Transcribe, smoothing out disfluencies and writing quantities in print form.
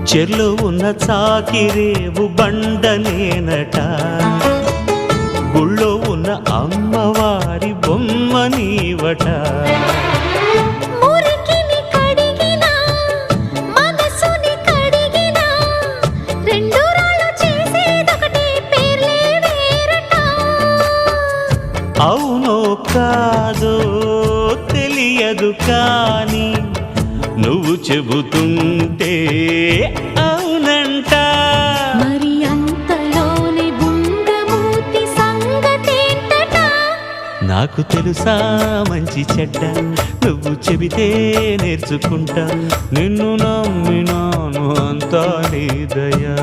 చెర్లో ఉన్న చాకిరేవు బండనేనట, గుళ్ళో ఉన్న అమ్మవారి బొమ్మ నీవట. మురికిని కడిగినా, మనసుని కడిగినా, రెండు రాళ్ళు చేసేదొకటే, పేర్లే వేరట. అవునో కాదో తెలియదు కానీ నువ్వు చెబుతుంటే అవునంట. మరి అంతలోనే బుంగమూతి సంగతేంటట? నాకు తెలుసా మంచి చెడ్డ, నువ్వు చెబితే నేర్చుకుంటా. నిన్ను నమ్మినాను అంతా నీ దయా.